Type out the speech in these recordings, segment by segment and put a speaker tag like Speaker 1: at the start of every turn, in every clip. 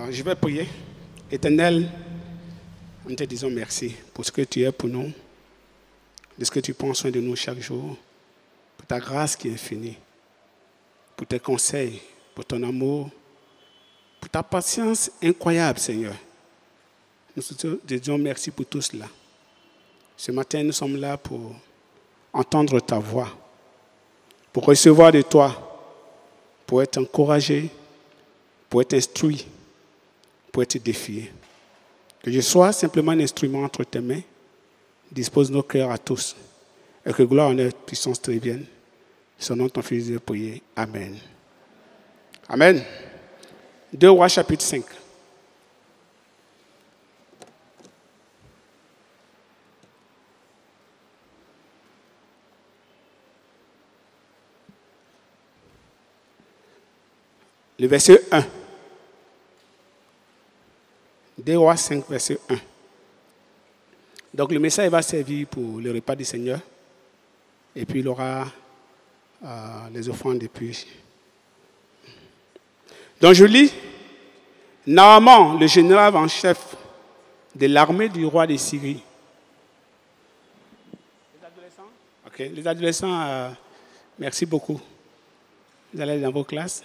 Speaker 1: Je vais prier. Éternel, nous te disons merci pour ce que tu es pour nous, de ce que tu prends soin de nous chaque jour, pour ta grâce qui est infinie, pour tes conseils, pour ton amour, pour ta patience incroyable, Seigneur. Nous te disons merci pour tout cela. Ce matin, nous sommes là pour entendre ta voix, pour recevoir de toi, pour être encouragé, pour être instruit, pour être défié. Que je sois simplement un instrument entre tes mains, dispose nos cœurs à tous, et que gloire, honneur, puissance te reviennent. Son nom, ton Fils, de prier. Amen. Amen. 2 Rois, chapitre 5. Le verset 1. 2 Rois 5, verset 1. Donc le message va servir pour le repas du Seigneur. Et puis il aura les offrandes et puis. Donc je lis. Naaman, le général en chef de l'armée du roi de Syrie. Les adolescents? Ok, les adolescents, merci beaucoup. Vous allez dans vos classes.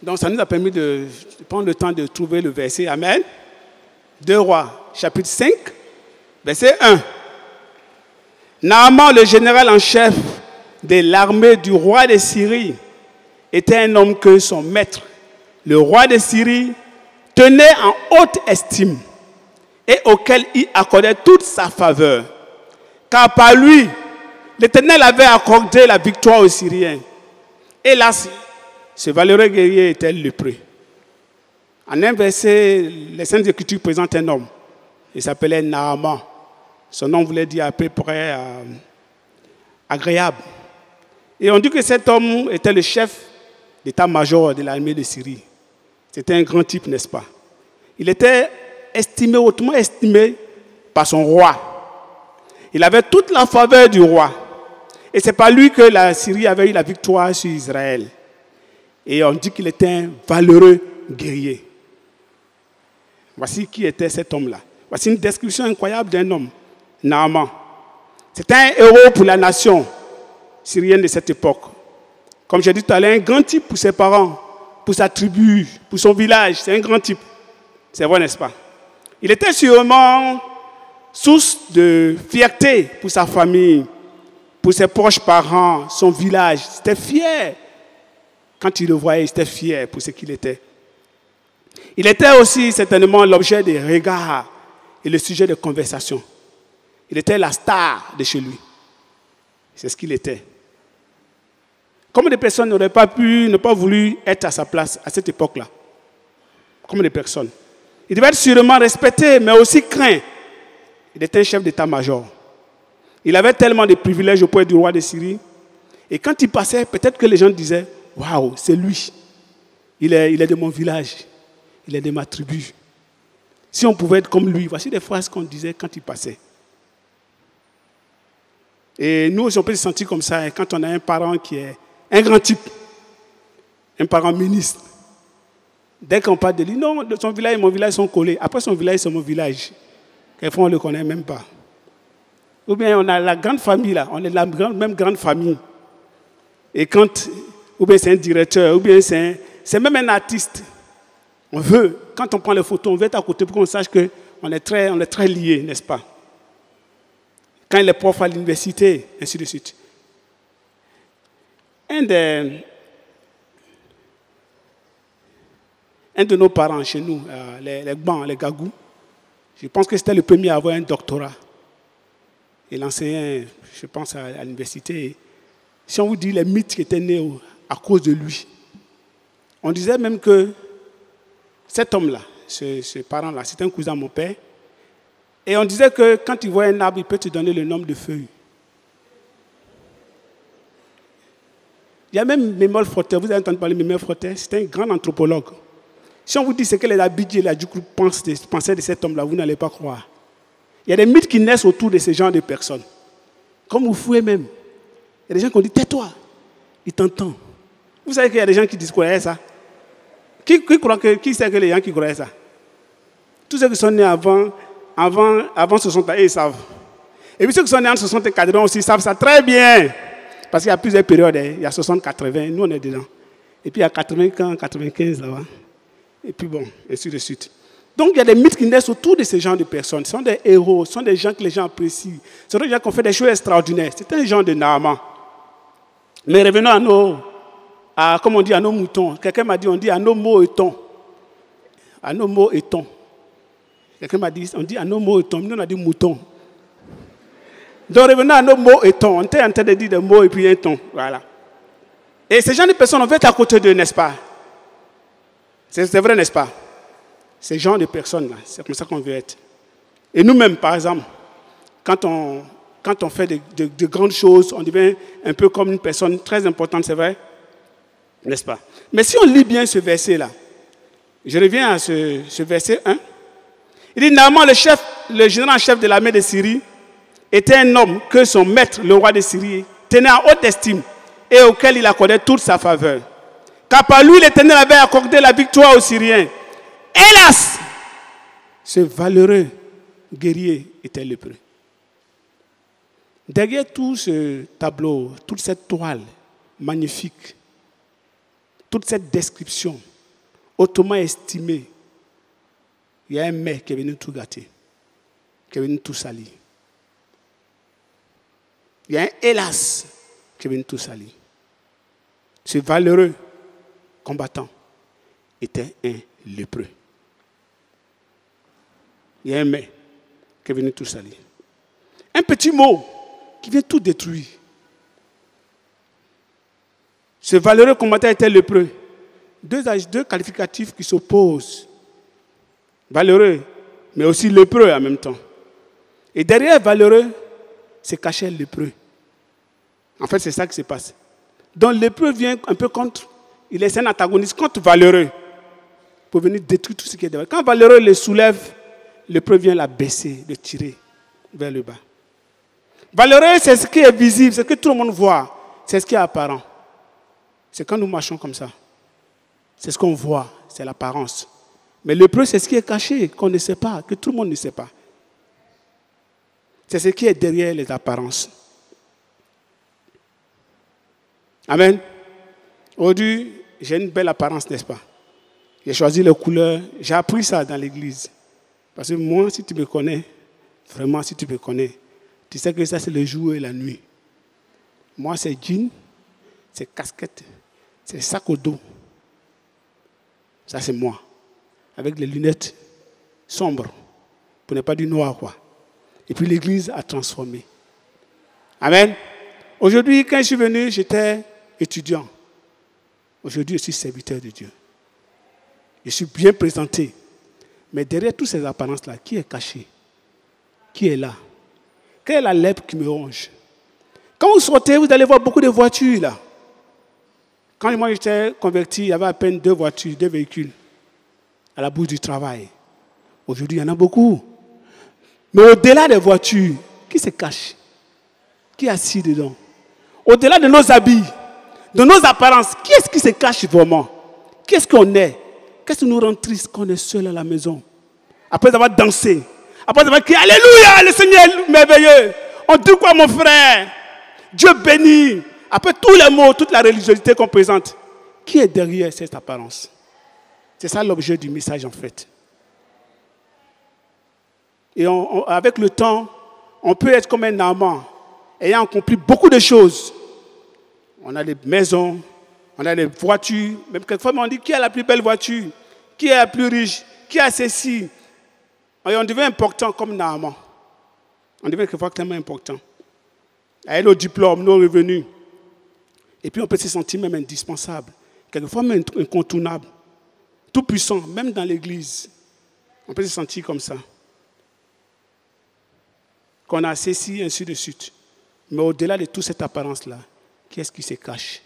Speaker 1: Donc ça nous a permis de prendre le temps de trouver le verset. Amen. 2 Rois, chapitre 5, verset 1. Naaman, le général en chef de l'armée du roi de Syrie, était un homme que son maître, le roi de Syrie, tenait en haute estime et auquel il accordait toute sa faveur. Car par lui, l'Éternel avait accordé la victoire aux Syriens. Hélas, ce valeureux guerrier était lépreux. En un verset, les Saintes Écritures présentent un homme. Il s'appelait Naaman. Son nom voulait dire à peu près agréable. Et on dit que cet homme était le chef d'état-major de l'armée de Syrie. C'était un grand type, n'est-ce pas? Il était estimé, hautement estimé par son roi. Il avait toute la faveur du roi. Et c'est par lui que la Syrie avait eu la victoire sur Israël. Et on dit qu'il était un valeureux guerrier. Voici qui était cet homme-là. Voici une description incroyable d'un homme, Naaman. C'était un héros pour la nation syrienne de cette époque. Comme j'ai dit tout à l'heure, un grand type pour ses parents, pour sa tribu, pour son village. C'est un grand type. C'est vrai, n'est-ce pas? Il était sûrement source de fierté pour sa famille, pour ses proches parents, son village. C'était fier. Quand il le voyait, il était fier pour ce qu'il était. Il était aussi certainement l'objet des regards et le sujet de conversation. Il était la star de chez lui. C'est ce qu'il était. Comment des personnes n'auraient pas voulu être à sa place à cette époque-là? Comment des personnes? Il devait être sûrement respecté, mais aussi craint. Il était un chef d'état-major. Il avait tellement de privilèges auprès du roi de Syrie. Et quand il passait, peut-être que les gens disaient, waouh, c'est lui. Il est de mon village. Il est de ma tribu. Si on pouvait être comme lui, voici des phrases qu'on disait quand il passait. Et nous, on peut se sentir comme ça quand on a un parent qui est un grand type, un parent ministre. Dès qu'on parle de lui, non, son village et mon village sont collés. Après, son village, c'est mon village. Quelquefois, on ne le connaît même pas. Ou bien, on a la grande famille, là. On est la même grande famille. Et quand, ou bien c'est un directeur, ou bien c'est même un artiste. On veut, quand on prend les photos, on veut être à côté pour qu'on sache qu'on est très liés, n'est-ce pas? Quand il est prof à l'université, ainsi de suite. Un de nos parents chez nous, les Gbans, les Gagou, je pense que c'était le premier à avoir un doctorat. Il enseignait, je pense, à l'université. Si on vous dit les mythes qui étaient nés à cause de lui, on disait même que cet homme-là, ce parent-là, c'était un cousin de mon père. Et on disait que quand il voit un arbre, il peut te donner le nombre de feuilles. Il y a même Memel Frotter. Vous avez entendu parler de Memel Frotter? C'est un grand anthropologue. Si on vous dit ce que les Abidji et les Adjoukou pensaient de cet homme-là, vous n'allez pas croire. Il y a des mythes qui naissent autour de ce genre de personnes. Comme vous fouez même. Il y a des gens qui ont dit, tais-toi. Il t'entend. Vous savez qu'il y a des gens qui disent croyaient ça. Qui sait que les gens qui croyaient ça? Tous ceux qui sont nés avant 60 ans, ils savent. Et puis ceux qui sont nés en 60 et 80 aussi savent ça très bien. Parce qu'il y a plusieurs périodes. Il y a 60, 80, nous on est dedans. Et puis il y a 80, 95 là-bas. Et puis bon, ainsi de suite. Donc il y a des mythes qui naissent autour de ces genres de personnes. Ce sont des héros, ce sont des gens que les gens apprécient. Ce sont des gens qui ont fait des choses extraordinaires. C'est un genre de Naaman. Mais revenons comme on dit, à nos moutons. Quelqu'un m'a dit, on dit à nos mots et tons. À nos mots et tons. Quelqu'un m'a dit, on dit à nos mots et tons. Nous on a dit moutons. Donc revenons à nos mots et tons. On était en train de dire des mots et puis un ton. Voilà. Et ces gens de personnes, on veut être à côté d'eux, n'est-ce pas? C'est vrai, n'est-ce pas? Ces gens de personnes-là, c'est comme ça qu'on veut être. Et nous-mêmes, par exemple, quand on fait de grandes choses, on devient un peu comme une personne très importante, c'est vrai? N'est-ce pas? Mais si on lit bien ce verset-là, je reviens à ce verset 1. Il dit, Naaman, le général en chef de l'armée de Syrie, était un homme que son maître, le roi de Syrie, tenait en haute estime et auquel il accordait toute sa faveur. Car par lui, l'Éternel avait accordé la victoire aux Syriens. Hélas, ce valeureux guerrier était lépreux. Derrière tout ce tableau, toute cette toile magnifique, toute cette description hautement estimée, il y a un mec qui est venu tout gâter, qui est venu tout salir. Il y a un hélas qui est venu tout salir. Ce valeureux combattant était un lépreux. Il y a un mais qui est venu tout salir. Un petit mot qui vient tout détruire. Ce valeureux combattant était lépreux. Deux qualificatifs qui s'opposent. Valeureux, mais aussi lépreux en même temps. Et derrière valeureux, se cachait lépreux. En fait, c'est ça qui se passe. Donc lépreux vient un peu contre, il est un antagoniste contre valeureux pour venir détruire tout ce qui est derrière. Quand valeureux le soulève, lépreux vient la baisser, le tirer vers le bas. Valeureux, c'est ce qui est visible, c'est ce que tout le monde voit, c'est ce qui est apparent. C'est quand nous marchons comme ça. C'est ce qu'on voit, c'est l'apparence. Mais lépreux, c'est ce qui est caché, qu'on ne sait pas, que tout le monde ne sait pas. C'est ce qui est derrière les apparences. Amen. Aujourd'hui, j'ai une belle apparence, n'est-ce pas? J'ai choisi les couleurs. J'ai appris ça dans l'église. Parce que moi, si tu me connais, vraiment, si tu me connais, tu sais que ça, c'est le jour et la nuit. Moi, c'est jean, c'est casquette, c'est sac au dos. Ça, c'est moi. Avec les lunettes sombres, pour ne pas dire noir, quoi. Et puis l'église a transformé. Amen. Aujourd'hui, quand je suis venu, j'étais étudiant. Aujourd'hui, je suis serviteur de Dieu. Je suis bien présenté. Mais derrière toutes ces apparences-là, qui est caché? Qui est là? Quelle est la lèpre qui me ronge? Quand vous sortez, vous allez voir beaucoup de voitures là. Quand moi j'étais converti, il y avait à peine 2 voitures, 2 véhicules à la bouche du travail. Aujourd'hui, il y en a beaucoup. Mais au-delà des voitures, qui se cache? Qui est assis dedans? Au-delà de nos habits, de nos apparences, qui est-ce qui se cache vraiment? Qu'est-ce qu'on est? Qu'est-ce qui nous rend triste quand on est seul à la maison? Après avoir dansé, après avoir crié Alléluia, le Seigneur est merveilleux. On dit quoi, mon frère? Dieu bénit. Après tous les mots, toute la religiosité qu'on présente, qui est derrière cette apparence? C'est ça l'objet du message en fait. Et avec le temps, on peut être comme un Naaman, ayant accompli beaucoup de choses. On a des maisons, on a des voitures. Même quelquefois, on dit qui a la plus belle voiture, qui est la plus riche, qui a ceci. Et on devient important comme Naaman. On devient quelquefois tellement important. Avec nos diplômes, nos revenus. Et puis on peut se sentir même indispensable. Quelquefois même incontournable. Tout puissant, même dans l'église. On peut se sentir comme ça. Qu'on a ceci, ainsi de suite. Mais au-delà de toute cette apparence-là, qu'est-ce qui se cache?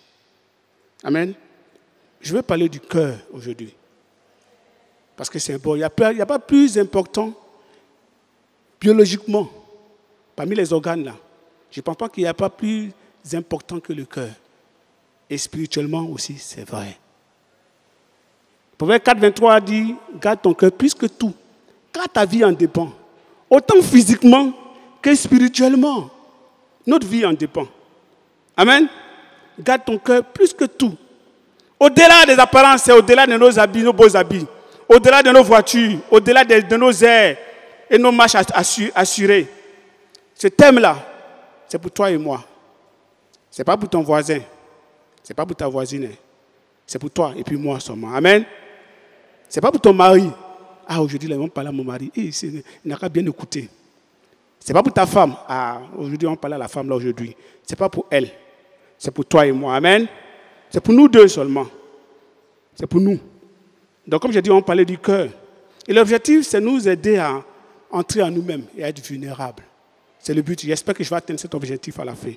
Speaker 1: Amen. Je veux parler du cœur aujourd'hui. Parce que c'est important. Il n'y a pas plus important biologiquement, parmi les organes là. Je ne pense pas qu'il n'y a pas plus important que le cœur. Et spirituellement aussi, c'est vrai. Proverbe 4, 23 dit, garde ton cœur plus que tout, car ta vie en dépend. Autant physiquement que spirituellement. Notre vie en dépend. Amen. Garde ton cœur plus que tout. Au-delà des apparences, c'est au-delà de nos habits, nos beaux habits. Au-delà de nos voitures, au-delà de nos airs et nos marches assurées. Ce thème-là, c'est pour toi et moi. Ce n'est pas pour ton voisin. Ce n'est pas pour ta voisine. C'est pour toi et puis moi seulement. Amen. Ce n'est pas pour ton mari. Ah, aujourd'hui, là, on parle à mon mari. Il n'a qu'à bien écouter. Ce n'est pas pour ta femme. Ah, aujourd'hui, on parle à la femme là aujourd'hui. Ce n'est pas pour elle. C'est pour toi et moi. Amen. C'est pour nous deux seulement. C'est pour nous. Donc, comme j'ai dit, on parlait du cœur. Et l'objectif, c'est nous aider à entrer en nous-mêmes et à être vulnérables. C'est le but. J'espère que je vais atteindre cet objectif à la fin.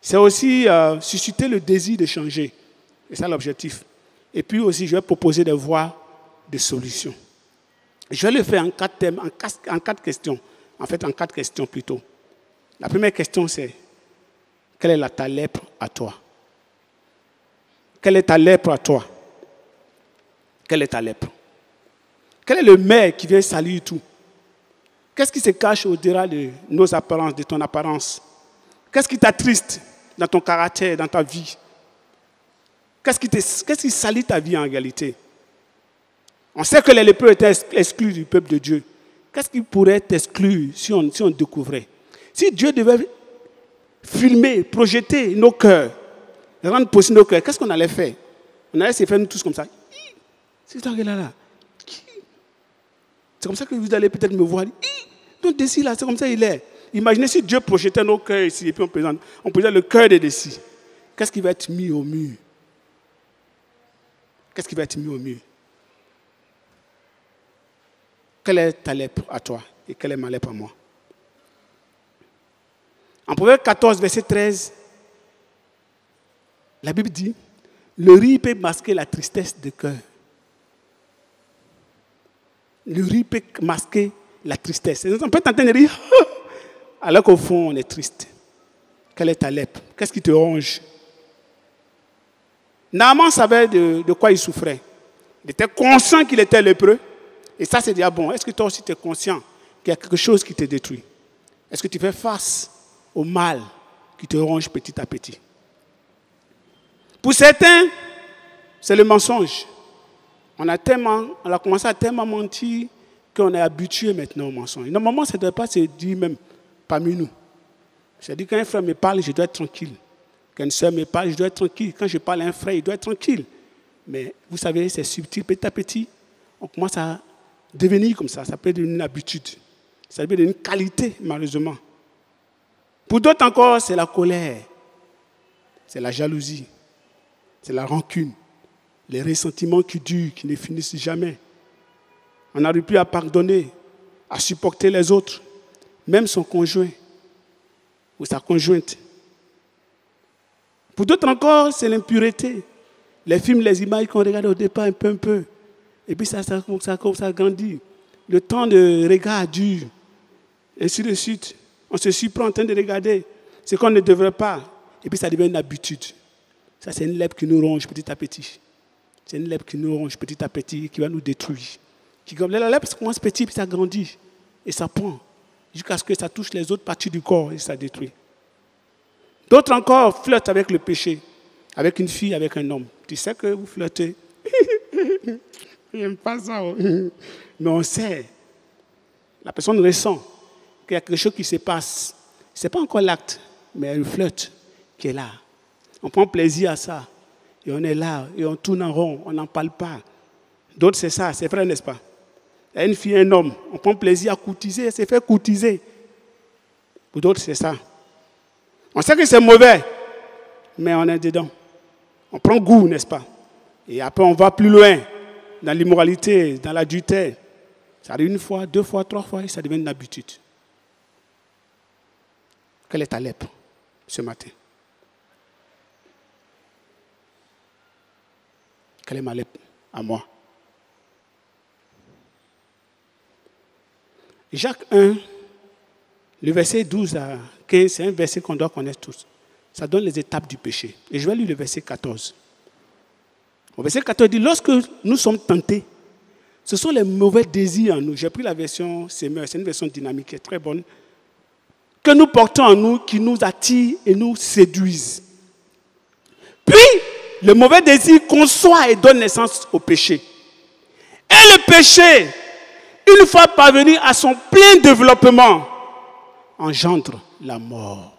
Speaker 1: C'est aussi susciter le désir de changer. C'est ça l'objectif. Et puis aussi, je vais proposer des voies de solutions. Je vais le faire en 4 thèmes, en 4 questions. En fait, en 4 questions plutôt. La première question, c'est quelle est ta lèpre à toi? Quelle est ta lèpre à toi? Quelle est ta lèpre? Quel est le maire qui vient salir tout? Qu'est-ce qui se cache au-delà de nos apparences, de ton apparence? Qu'est-ce qui t'attriste dans ton caractère, dans ta vie? Qu'est-ce qui salit ta vie en réalité? On sait que les lépreux étaient exclus du peuple de Dieu. Qu'est-ce qui pourrait t'exclure si on découvrait? Si Dieu devait filmer, projeter nos cœurs, rendre possible nos cœurs, qu'est-ce qu'on allait faire? On allait se faire nous tous comme ça. C'est ça là. C'est comme ça que vous allez peut-être me voir. Donc Desi là, c'est comme ça il est. Imaginez si Dieu projetait nos cœurs ici et puis on présente le cœur de Desi. Qu'est-ce qui va être mis au mur? Qu'est-ce qui va être mis au mur? Quelle est ta lèpre à toi et quelle est ma lèpre à moi? En Proverbe 14, verset 13, la Bible dit, le rire peut masquer la tristesse de cœur. Le rire peut masquer la tristesse. On peut t'entendre rire, alors qu'au fond, on est triste. Quelle est ta lèpre? Qu'est-ce qui te ronge? Naaman savait de quoi il souffrait. Il était conscient qu'il était lépreux. Et ça, c'est dire, bon, est-ce que toi aussi tu es conscient qu'il y a quelque chose qui te détruit? Est-ce que tu fais face au mal qui te ronge petit à petit? Pour certains, c'est le mensonge. On a commencé à tellement mentir qu'on est habitué maintenant au mensonge. Normalement, ça ne doit pas se dire même parmi nous. C'est-à-dire qu'un frère me parle, je dois être tranquille. Quand une soeur me parle, je dois être tranquille. Quand je parle à un frère, il doit être tranquille. Mais vous savez, c'est subtil, petit à petit. On commence à devenir comme ça. Ça peut devenir une habitude. Ça peut devenir une qualité, malheureusement. Pour d'autres encore, c'est la colère. C'est la jalousie. C'est la rancune. Les ressentiments qui durent, qui ne finissent jamais. On n'arrive plus à pardonner, à supporter les autres, même son conjoint ou sa conjointe. Pour d'autres encore, c'est l'impureté. Les films, les images qu'on regarde au départ un peu. Et puis ça grandit. Le temps de regard dure. Ainsi de suite. On se surprend en train de regarder ce qu'on ne devrait pas. Et puis ça devient une habitude. Ça, c'est une lèpre qui nous ronge petit à petit. C'est une lèpre qui nous ronge petit à petit, qui va nous détruire. La lèpre commence petit, puis ça grandit. Et ça prend. Jusqu'à ce que ça touche les autres parties du corps et ça détruit. D'autres encore flirtent avec le péché. Avec une fille, avec un homme. Tu sais que vous flirtez. J'aime pas ça. Mais on sait. La personne ressent qu'il y a quelque chose qui se passe. Ce n'est pas encore l'acte, mais elle flirte qui est là. On prend plaisir à ça. Et on est là, et on tourne en rond, on n'en parle pas. D'autres, c'est ça, c'est vrai, n'est-ce pas? Il y a une fille, un homme, on prend plaisir à courtiser, elle s'est fait courtiser. Pour d'autres, c'est ça. On sait que c'est mauvais, mais on est dedans. On prend goût, n'est-ce pas? Et après, on va plus loin, dans l'immoralité, dans l'adultère. Ça arrive 1 fois, 2 fois, 3 fois, et ça devient une habitude. Quelle est ta lèpre ce matin? Quelle est ma lèpre à moi? Jacques 1, le verset 12 à 15, c'est un verset qu'on doit connaître tous. Ça donne les étapes du péché. Et je vais lire le verset 14. Au verset 14 dit, lorsque nous sommes tentés, ce sont les mauvais désirs en nous. J'ai pris la version Semeur, c'est une version dynamique qui est très bonne, que nous portons en nous, qui nous attirent et nous séduisent. Puis, le mauvais désir conçoit et donne naissance au péché. Et le péché, une fois parvenu à son plein développement, engendre la mort.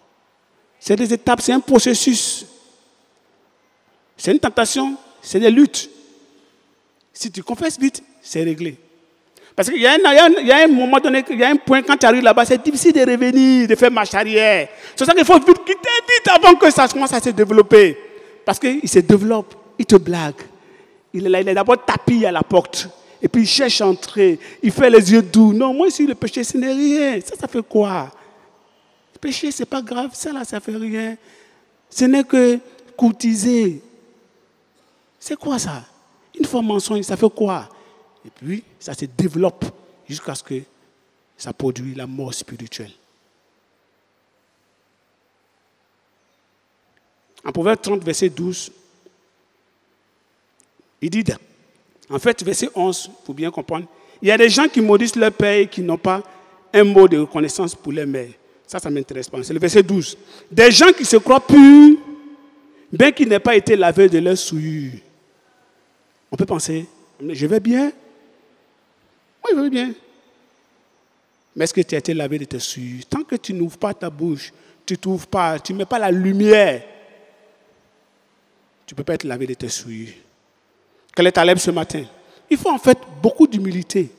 Speaker 1: C'est des étapes, c'est un processus. C'est une tentation, c'est des luttes. Si tu confesses vite, c'est réglé. Parce qu'il y a un moment donné, il y a un point, quand tu arrives là-bas, c'est difficile de revenir, de faire marche arrière. C'est ça qu'il faut vite quitter vite avant que ça commence à se développer. Parce qu'il se développe, il te blague. Il est d'abord tapis à la porte. Et puis il cherche à entrer. Il fait les yeux doux. Non, moi ici, le péché, ce n'est rien. Ça fait quoi? Le péché, ce n'est pas grave. Ça là, ça fait rien. Ce n'est que courtiser. C'est quoi ça? Une fois mensonge, ça fait quoi? Et puis, ça se développe jusqu'à ce que ça produise la mort spirituelle. En Proverbe 30, verset 12, il dit, en fait, verset 11, il faut bien comprendre, il y a des gens qui maudissent leur père et qui n'ont pas un mot de reconnaissance pour leur mère. Ça ne m'intéresse pas. C'est le verset 12. Des gens qui se croient purs, bien qu'ils n'aient pas été lavés de leur souillure. On peut penser, mais je vais bien. Oui, je vais bien. Mais est-ce que tu as été lavé de tes souillures? Tant que tu n'ouvres pas ta bouche, tu ne mets pas la lumière, tu ne peux pas être lavé de tes souillures. Quelle est ta lèpre ce matin? Il faut en fait beaucoup d'humilité.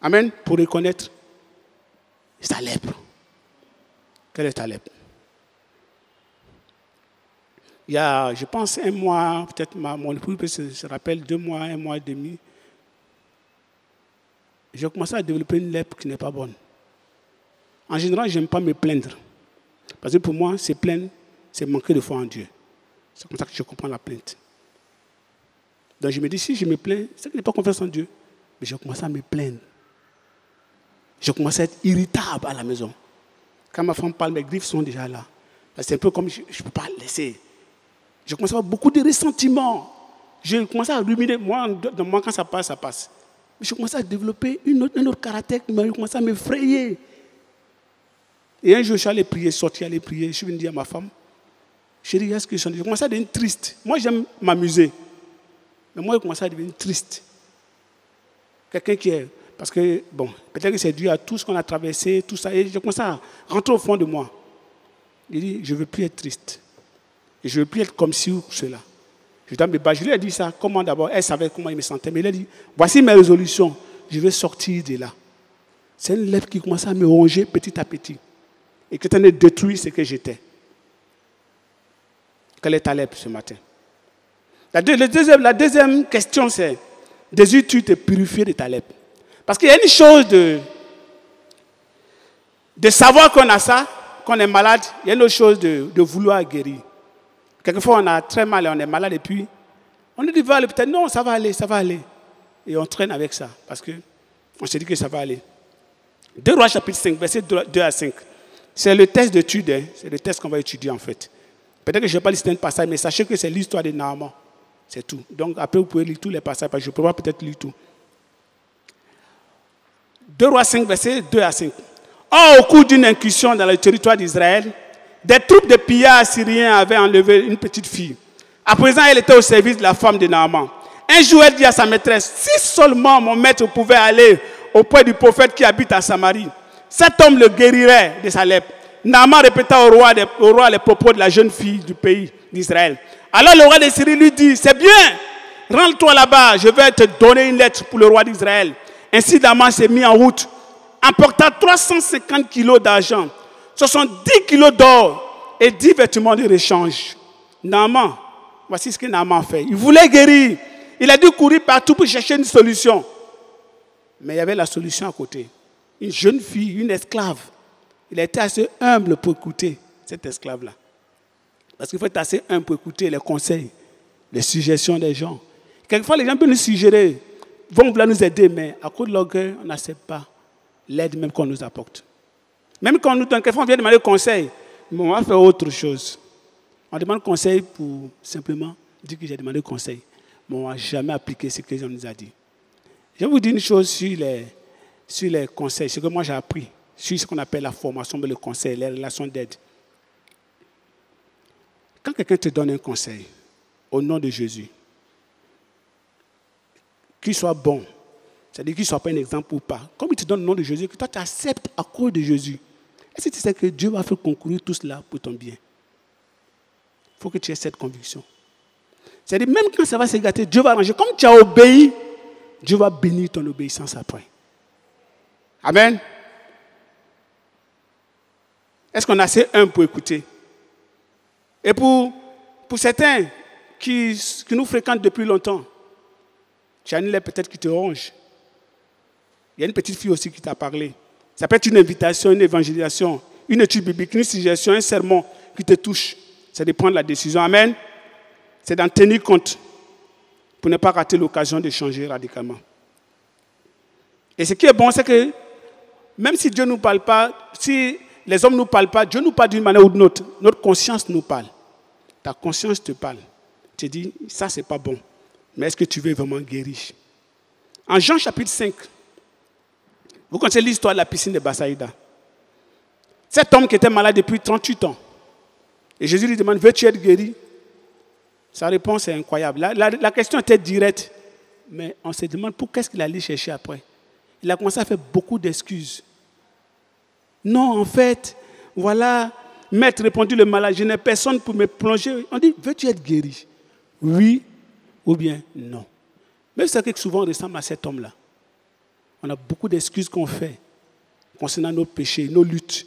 Speaker 1: Amen. Pour reconnaître sa lèpre. Quelle est ta lèpre? Il y a, je pense, un mois, peut-être mon époux se rappelle, 2 mois, 1 mois et demi, j'ai commencé à développer une lèpre qui n'est pas bonne. En général, je n'aime pas me plaindre. Parce que pour moi, se plaindre, c'est manquer de foi en Dieu. C'est comme ça que je comprends la plainte. Donc je me dis, si je me plains, c'est que je n'ai pas confiance en Dieu. Mais j'ai commencé à me plaindre. J'ai commencé à être irritable à la maison. Quand ma femme parle, mes griffes sont déjà là. C'est un peu comme je ne peux pas laisser. J'ai commencé à avoir beaucoup de ressentiments. J'ai commencé à ruminer. Moi, quand ça passe, ça passe. Mais j'ai commencé à développer un autre caractère qui m'a commencé à m'effrayer. Et un jour, je suis allé prier, sorti, aller prier. Je suis venu dire à ma femme, chérie, est-ce que je suis... J'ai commencé à devenir triste. Moi, j'aime m'amuser. Mais moi, j'ai commencé à devenir triste. Quelqu'un qui est... Parce que, bon, peut-être que c'est dû à tout ce qu'on a traversé, tout ça. Et j'ai commencé à rentrer au fond de moi. Il dit, je ne veux plus être triste. Et je ne veux plus être comme ci ou cela. Je lui ai dit ça. Comment d'abord? Elle savait comment il me sentait. Mais elle a dit, voici mes résolutions. Je vais sortir de là. C'est une lèpre qui commençait à me ronger petit à petit. Et qui tenait de détruire ce que j'étais. Quelle est ta lèpre ce matin? La deuxième question, c'est, désires-tu te purifier de ta lèpre? Parce qu'il y a une chose de savoir qu'on a ça, qu'on est malade. Il y a une autre chose de vouloir guérir. Quelquefois, on a très mal et on est malade et puis on nous dit, va aller, peut-être, non, ça va aller, ça va aller. Et on traîne avec ça parce qu'on se dit que ça va aller. 2 Rois chapitre 5, verset 2 à 5. C'est le test d'étude, hein. C'est le test qu'on va étudier en fait. Peut-être que je ne vais pas lister un passage, mais sachez que c'est l'histoire de Naaman. C'est tout. Donc après, vous pouvez lire tous les passages, parce que je ne pourrai peut-être lire tout. 2 Rois 5, verset 2 à 5. Or, au cours d'une incursion dans le territoire d'Israël, des troupes de pillards assyriens avaient enlevé une petite fille. À présent, elle était au service de la femme de Naaman. Un jour, elle dit à sa maîtresse, si seulement mon maître pouvait aller auprès du prophète qui habite à Samarie, cet homme le guérirait de sa lèpre. Naaman répéta au roi les propos de la jeune fille du pays d'Israël. Alors le roi de Syrie lui dit, c'est bien, rends-toi là-bas, je vais te donner une lettre pour le roi d'Israël. Ainsi Naaman s'est mis en route, emporta 350 kilos d'argent, 70 kilos d'or et 10 vêtements de rechange. Naaman, voici ce que Naaman fait. Il voulait guérir. Il a dû courir partout pour chercher une solution. Mais il y avait la solution à côté. Une jeune fille, une esclave. Il a été assez humble pour écouter cette esclave-là. Parce qu'il faut être assez humble pour écouter les conseils les suggestions des gens. Quelquefois, les gens peuvent nous suggérer, vont vouloir nous aider, mais à cause de l'orgueil, on n'accepte pas l'aide même qu'on nous apporte. Même quand on nous donne, quelquefois on vient demander conseil, mais on va faire autre chose. On demande conseil pour simplement dire que j'ai demandé conseil, mais on ne va jamais appliquer ce que les gens nous ont dit. Je vais vous dire une chose sur les conseils, ce que moi j'ai appris, sur ce qu'on appelle la formation, le conseil, les relations d'aide. Quand quelqu'un te donne un conseil, au nom de Jésus, qu'il soit bon, c'est-à-dire qu'il ne soit pas un exemple ou pas, comme il te donne le nom de Jésus, que toi tu acceptes à cause de Jésus, est-ce que tu sais que Dieu va faire concourir tout cela pour ton bien? Il faut que tu aies cette conviction. C'est-à-dire, même quand ça va se gâter, Dieu va arranger. Comme tu as obéi, Dieu va bénir ton obéissance après. Amen. Est-ce qu'on a assez humble pour écouter? Et pour certains qui nous fréquentent depuis longtemps, tu as une lettre peut-être qui te ronge. Il y a une petite fille aussi qui t'a parlé. Ça peut être une invitation, une évangélisation, une étude biblique, une suggestion, un sermon qui te touche. C'est de prendre la décision. Amen. C'est d'en tenir compte pour ne pas rater l'occasion de changer radicalement. Et ce qui est bon, c'est que même si Dieu ne nous parle pas, si les hommes ne nous parlent pas, Dieu nous parle d'une manière ou d'une autre. Notre conscience nous parle. Ta conscience te parle. Tu te dis, ça, c'est pas bon. Mais est-ce que tu veux vraiment guérir? En Jean chapitre 5, vous connaissez l'histoire de la piscine de Bethsaïda. Cet homme qui était malade depuis 38 ans. Et Jésus lui demande, veux-tu être guéri? Sa réponse est incroyable. La question était directe. Mais on se demande, pour qu'est-ce qu'il allait chercher après? Il a commencé à faire beaucoup d'excuses. Non, en fait, voilà, maître, répondit le malade, je n'ai personne pour me plonger. On dit, veux-tu être guéri? Oui ou bien non. Mais c'est que souvent on ressemble à cet homme-là. On a beaucoup d'excuses qu'on fait concernant nos péchés, nos luttes.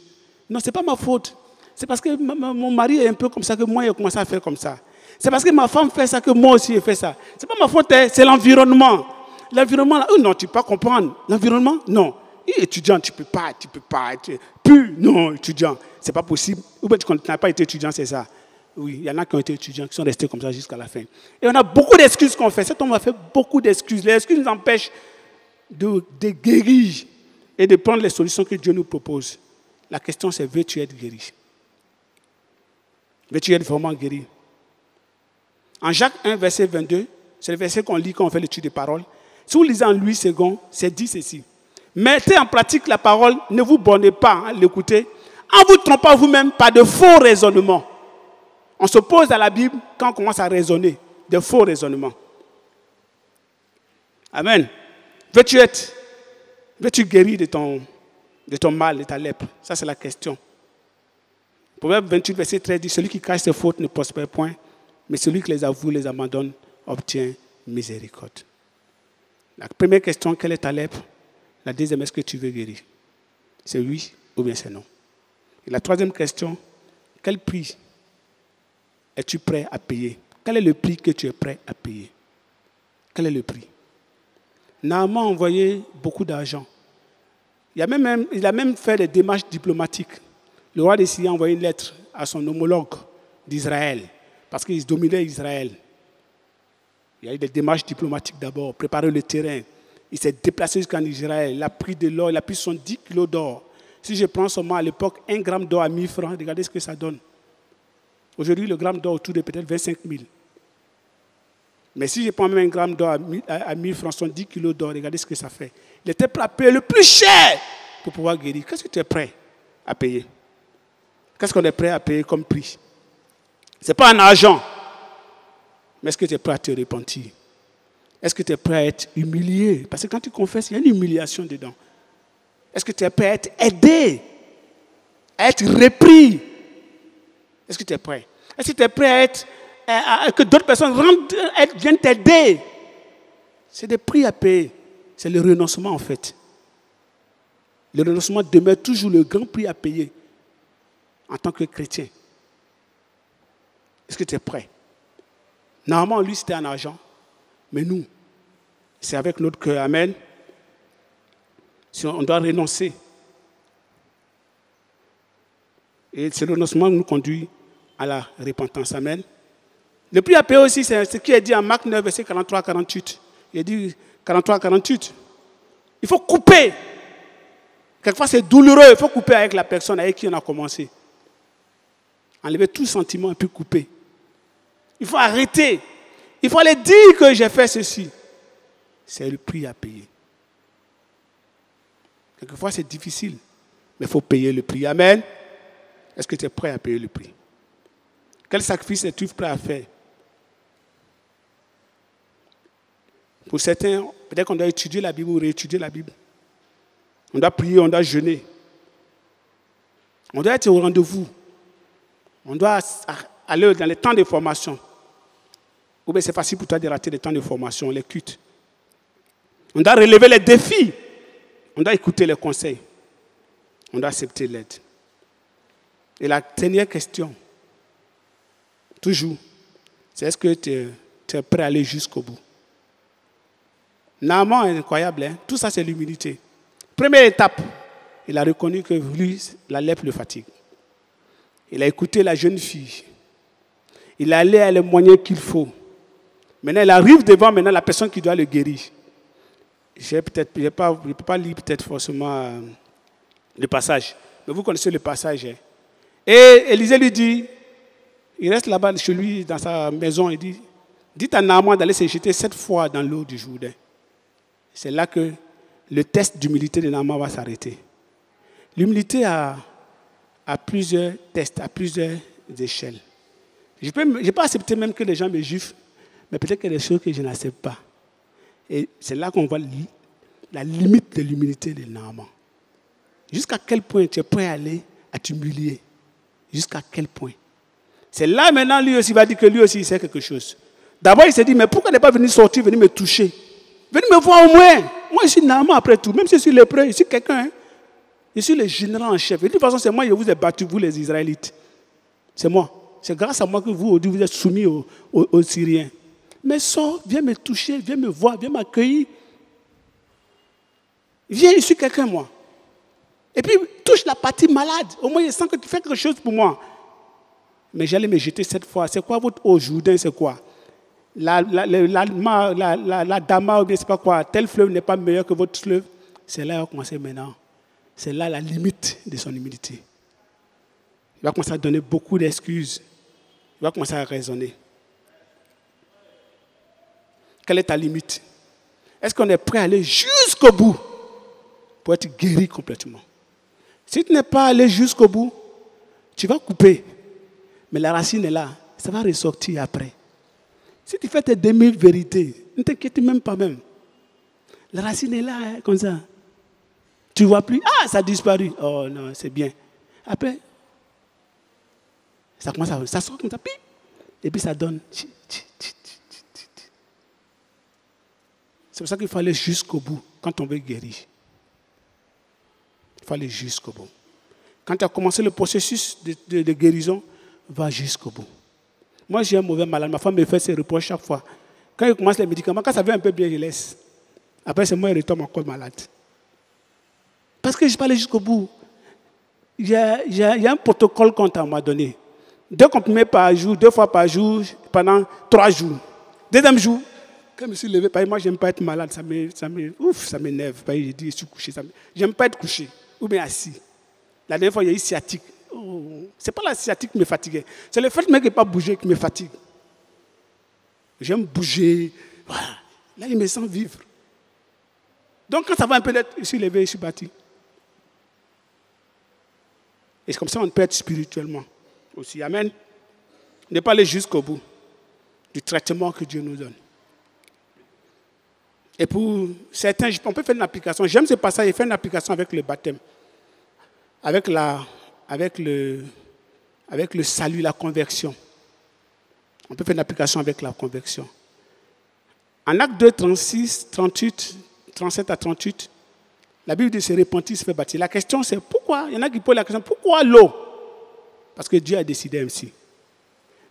Speaker 1: Non, ce n'est pas ma faute. C'est parce que mon mari est un peu comme ça que moi, il a commencé à faire comme ça. C'est parce que ma femme fait ça que moi aussi, j'ai fait ça. Ce n'est pas ma faute, c'est l'environnement. L'environnement, là, non, tu ne peux pas comprendre. L'environnement, non. Et étudiant, tu ne peux pas. Plus, non, étudiant, ce n'est pas possible. Ou bien tu n'as pas été étudiant, c'est ça. Oui, il y en a qui ont été étudiants, qui sont restés comme ça jusqu'à la fin. Et on a beaucoup d'excuses qu'on fait. Cet homme a fait beaucoup d'excuses. Les excuses nous empêchent de guérir et de prendre les solutions que Dieu nous propose. La question, c'est, veux-tu être guéri? Veux-tu être vraiment guéri? En Jacques 1, verset 22, c'est le verset qu'on lit quand on fait l'étude des paroles. Si vous lisez en Louis II, c'est dit ceci. Mettez en pratique la parole, ne vous bornez pas à l'écouter, en vous trompant vous-même par de faux raisonnements. On s'oppose à la Bible quand on commence à raisonner, de faux raisonnements. Amen. Veux-tu guérir de ton mal, de ta lèpre? Ça, c'est la question. Proverbe 28, verset 13 dit, celui qui cache ses fautes ne prospère point, mais celui qui les avoue, les abandonne, obtient miséricorde. La première question, quelle est ta lèpre? La deuxième, est-ce que tu veux guérir? C'est oui ou bien c'est non. Et la troisième question, quel prix es-tu prêt à payer? Quel est le prix que tu es prêt à payer? Quel est le prix? Naaman a envoyé beaucoup d'argent. Il a même fait des démarches diplomatiques. Le roi de Syrie a envoyé une lettre à son homologue d'Israël, parce qu'il dominait Israël. Il y a eu des démarches diplomatiques d'abord, préparer le terrain. Il s'est déplacé jusqu'en Israël, il a pris de l'or, il a pris 70 kilos d'or. Si je prends seulement à l'époque 1 gramme d'or à 1000 francs, regardez ce que ça donne. Aujourd'hui, le gramme d'or autour de peut-être 25 000. Mais si je prends même 1 gramme d'or à 1000 francs, 70 kilos d'or, regardez ce que ça fait. Il était prêt à payer le plus cher pour pouvoir guérir. Qu'est-ce que tu es prêt à payer? Qu'est-ce qu'on est prêt à payer comme prix? Ce n'est pas en argent. Mais est-ce que tu es prêt à te repentir? Est-ce que tu es prêt à être humilié? Parce que quand tu confesses, il y a une humiliation dedans. Est-ce que tu es prêt à être aidé? À être repris? Est-ce que tu es prêt? Est-ce que tu es prêt à que d'autres personnes viennent t'aider? C'est des prix à payer. C'est le renoncement en fait. Le renoncement demeure toujours le grand prix à payer en tant que chrétien. Est-ce que tu es prêt? Normalement, lui, c'était en argent. Mais nous, c'est avec notre cœur. Amen. Si on doit renoncer. Et ce renoncement nous conduit à la repentance. Amen. Le prix à payer aussi, c'est ce qui est dit en Marc 9, verset 43-48. Il est dit 43-48. Il faut couper. Quelquefois, c'est douloureux. Il faut couper avec la personne avec qui on a commencé. Enlever tout sentiment et puis couper. Il faut arrêter. Il faut aller dire que j'ai fait ceci. C'est le prix à payer. Quelquefois, c'est difficile. Mais il faut payer le prix. Amen. Est-ce que tu es prêt à payer le prix? Quel sacrifice es-tu prêt à faire? Pour certains, peut-être qu'on doit étudier la Bible ou réétudier la Bible. On doit prier, on doit jeûner. On doit être au rendez-vous. On doit aller dans les temps de formation. Ou bien c'est facile pour toi de rater les temps de formation, les cultes. On doit relever les défis. On doit écouter les conseils. On doit accepter l'aide. Et la dernière question, toujours, c'est est-ce que tu es prêt à aller jusqu'au bout? Naaman est incroyable, hein? Tout ça c'est l'humilité. Première étape, il a reconnu que lui, la lèpre le fatigue. Il a écouté la jeune fille. Il a allé à les moyens qu'il faut. Maintenant, il arrive devant la personne qui doit le guérir. Je ne peux pas lire peut-être forcément le passage. Mais vous connaissez le passage. Hein? Et Élisée lui dit, il reste là-bas chez lui, dans sa maison, il dit, dites à Naaman d'aller se jeter 7 fois dans l'eau du Jourdain. C'est là que le test d'humilité de Naaman va s'arrêter. L'humilité a plusieurs tests, à plusieurs échelles. Je peux pas accepter même que les gens me jugent, mais peut-être qu'il y a des choses que je n'accepte pas. Et c'est là qu'on voit la limite de l'humilité de Naaman. Jusqu'à quel point tu es prêt à aller à t'humilier? Jusqu'à quel point? C'est là maintenant, lui aussi va dire que lui aussi il sait quelque chose. D'abord, il s'est dit, mais pourquoi n'est pas venu sortir, venir me toucher? Venez me voir au moins. Moi, je suis Naaman après tout. Même si je suis lépreux, je suis quelqu'un. Hein? Je suis le général en chef. Et de toute façon, c'est moi qui vous ai battu, vous les Israélites. C'est moi. C'est grâce à moi que vous êtes soumis aux Syriens. Mais sors, viens me toucher, viens me voir, viens m'accueillir. Viens, je suis quelqu'un, moi. Et puis, touche la partie malade. Au moins, je sens que tu fais quelque chose pour moi. Mais j'allais me jeter 7 fois. C'est quoi votre eau Jourdain, c'est quoi? La Dama, ou bien c'est pas quoi. Tel fleuve n'est pas meilleur que votre fleuve. C'est là qu'il va commencer maintenant. C'est là la limite de son humilité. Il va commencer à donner beaucoup d'excuses. Il va commencer à raisonner. Quelle est ta limite? Est-ce qu'on est prêt à aller jusqu'au bout pour être guéri complètement? Si tu n'es pas allé jusqu'au bout, tu vas couper. Mais la racine est là. Ça va ressortir après. Si tu fais tes demi-vérités, ne t'inquiète même pas même. La racine est là, hein, comme ça. Tu ne vois plus. Ah, ça a disparu. Oh non, c'est bien. Après, ça commence ça sort comme ça. Et puis ça donne. C'est pour ça qu'il faut aller jusqu'au bout quand on veut guérir. Il faut aller jusqu'au bout. Quand tu as commencé le processus de guérison, va jusqu'au bout. Moi, j'ai un mauvais malade. Ma femme me fait ses reproches chaque fois. Quand il commence les médicaments, quand ça va un peu bien, je laisse. Après, c'est moi qui retombe encore malade. Parce que je suis pas allé jusqu'au bout. Il y a un protocole qu'on m'a donné. 2 comprimés par jour, 2 fois par jour, pendant 3 jours. Deuxième jour, quand je me suis levé, moi, je n'aime pas être malade. Ça m'énerve. Je dis, je suis couché. Je n'aime pas être couché. Ou bien assis. La dernière fois, il y a eu sciatique. Oh, ce n'est pas la sciatique qui me fatiguait. C'est le fait même de ne pas bouger qui me fatigue. J'aime bouger. Voilà. Là, il me sent vivre. Donc, quand ça va un peu, je suis levé, je suis bâti. Et c'est comme ça qu'on peut être spirituellement aussi. Amen. Ne pas aller jusqu'au bout du traitement que Dieu nous donne. Et pour certains, on peut faire une application. J'aime ce passage, il fait une application avec le baptême. Avec le salut, la conversion. On peut faire une application avec la conversion. En Acte 2, 36, 38, 37 à 38, la Bible dit se repentit, se fait baptiser. La question c'est pourquoi? Il y en a qui posent la question, pourquoi l'eau? Parce que Dieu a décidé ainsi.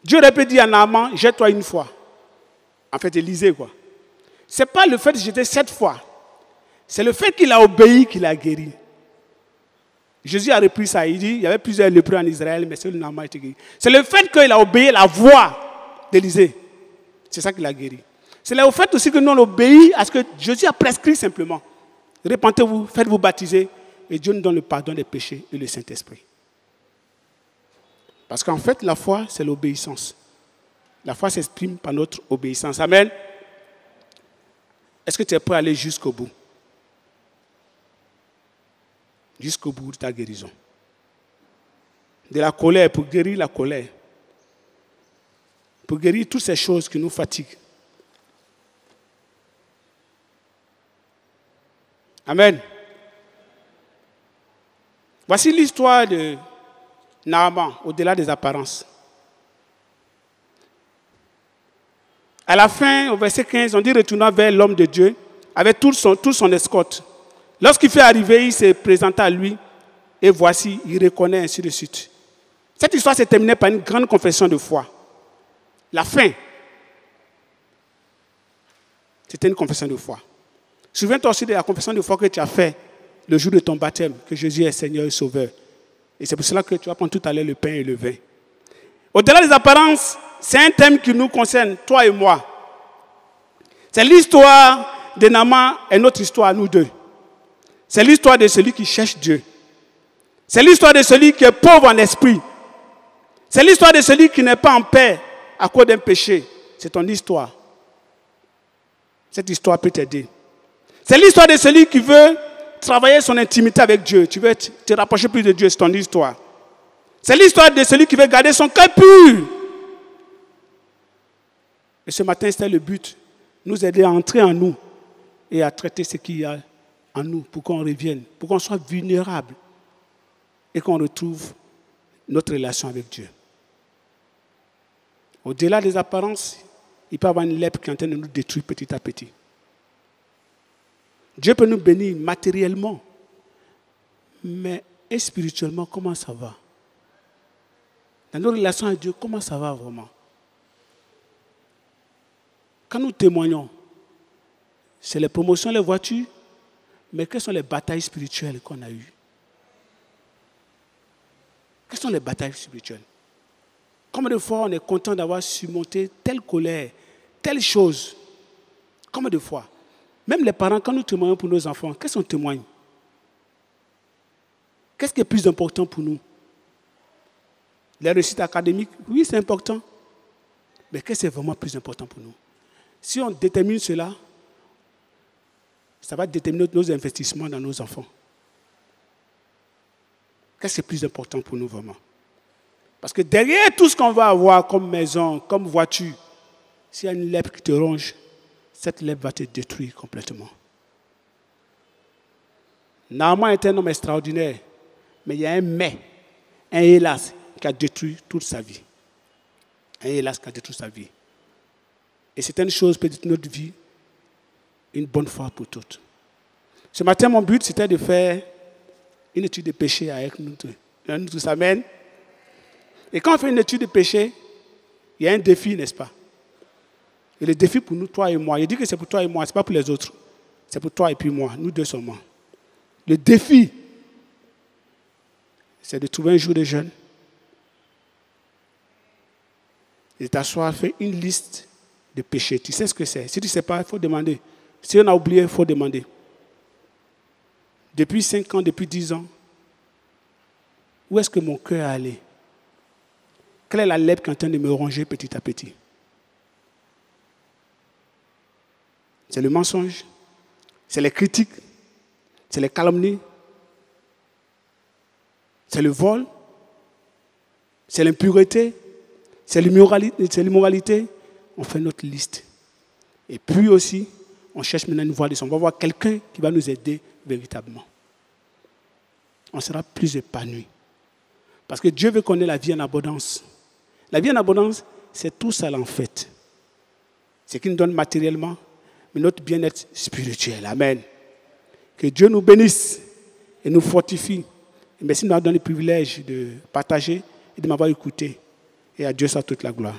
Speaker 1: Dieu aurait pu dire à Naaman, jette-toi une fois. En fait, Élisée, quoi. Ce n'est pas le fait de jeter 7 fois. C'est le fait qu'il a obéi qu'il a guéri. Jésus a repris ça. Il dit il y avait plusieurs lépreux en Israël, mais seul Naaman était guéri. C'est le fait qu'il a obéi la voix d'Élysée. C'est ça qui l'a guéri. C'est là au fait aussi que nous on obéit à ce que Jésus a prescrit simplement. Repentez-vous, faites-vous baptiser et Dieu nous donne le pardon des péchés et le Saint-Esprit. Parce qu'en fait, la foi, c'est l'obéissance. La foi s'exprime par notre obéissance. Amen. Est-ce que tu es prêt à aller jusqu'au bout? Jusqu'au bout de ta guérison. De la colère, pour guérir la colère. Pour guérir toutes ces choses qui nous fatiguent. Amen. Voici l'histoire de Naaman, au-delà des apparences. À la fin, au verset 15, on dit retournant vers l'homme de Dieu avec tout son escorte. Lorsqu'il fait arriver, il se présenta à lui et voici, il reconnaît ainsi de suite. Cette histoire s'est terminée par une grande confession de foi. La fin, c'était une confession de foi. Souviens-toi aussi de la confession de foi que tu as faite le jour de ton baptême, que Jésus est Seigneur et Sauveur. Et c'est pour cela que tu vas prendre tout à l'heure le pain et le vin. Au-delà des apparences, c'est un thème qui nous concerne, toi et moi. C'est l'histoire de Naaman et notre histoire à nous deux. C'est l'histoire de celui qui cherche Dieu. C'est l'histoire de celui qui est pauvre en esprit. C'est l'histoire de celui qui n'est pas en paix à cause d'un péché. C'est ton histoire. Cette histoire peut t'aider. C'est l'histoire de celui qui veut travailler son intimité avec Dieu. Tu veux te rapprocher plus de Dieu, c'est ton histoire. C'est l'histoire de celui qui veut garder son cœur pur. Et ce matin, c'était le but. Nous aider à entrer en nous et à traiter ce qu'il y a en nous pour qu'on revienne, pour qu'on soit vulnérable et qu'on retrouve notre relation avec Dieu. Au-delà des apparences, il peut y avoir une lèpre qui est en train de nous détruire petit à petit. Dieu peut nous bénir matériellement, mais et spirituellement, comment ça va? Dans nos relations avec Dieu, comment ça va vraiment? Quand nous témoignons, c'est les promotions, les voitures, mais quelles sont les batailles spirituelles qu'on a eues? Quelles sont les batailles spirituelles? Combien de fois on est content d'avoir surmonté telle colère, telle chose? Combien de fois? Même les parents, quand nous témoignons pour nos enfants, qu'est-ce qu'on témoigne? Qu'est-ce qui est plus important pour nous? Les réussites académiques, oui, c'est important. Mais qu'est-ce qui est vraiment plus important pour nous? Si on détermine cela, ça va déterminer nos investissements dans nos enfants. Qu'est-ce qui est plus important pour nous vraiment? Parce que derrière tout ce qu'on va avoir comme maison, comme voiture, s'il y a une lèpre qui te ronge, cette lèpre va te détruire complètement. Naaman est un homme extraordinaire, mais il y a un mais, un hélas qui a détruit toute sa vie. Un hélas qui a détruit sa vie. Et c'est une chose peut-être notre vie, une bonne fois pour toutes. Ce matin, mon but, c'était de faire une étude de péché avec nous tous. Amen. Et quand on fait une étude de péché, il y a un défi, n'est-ce pas? Et le défi pour nous, toi et moi, il dit que c'est pour toi et moi, ce n'est pas pour les autres. C'est pour toi et puis moi, nous deux seulement. Le défi, c'est de trouver un jour de jeûne et t'asseoir, faire une liste de péchés. Tu sais ce que c'est. Si tu ne sais pas, il faut demander. Si on a oublié, il faut demander. Depuis 5 ans, depuis 10 ans, où est-ce que mon cœur est allé? Quelle est la lèpre qui est en train de me ronger petit à petit? C'est le mensonge, c'est les critiques, c'est les calomnies, c'est le vol, c'est l'impureté, c'est l'immoralité. On fait notre liste. Et puis aussi, on cherche maintenant une voie de son. On va voir quelqu'un qui va nous aider véritablement. On sera plus épanoui. Parce que Dieu veut qu'on ait la vie en abondance. La vie en abondance, c'est tout ça en fait. C'est qu'il nous donne matériellement, mais notre bien-être spirituel. Amen. Que Dieu nous bénisse et nous fortifie. Et merci de nous avoir donné le privilège de partager et de m'avoir écouté. Et à Dieu soit toute la gloire.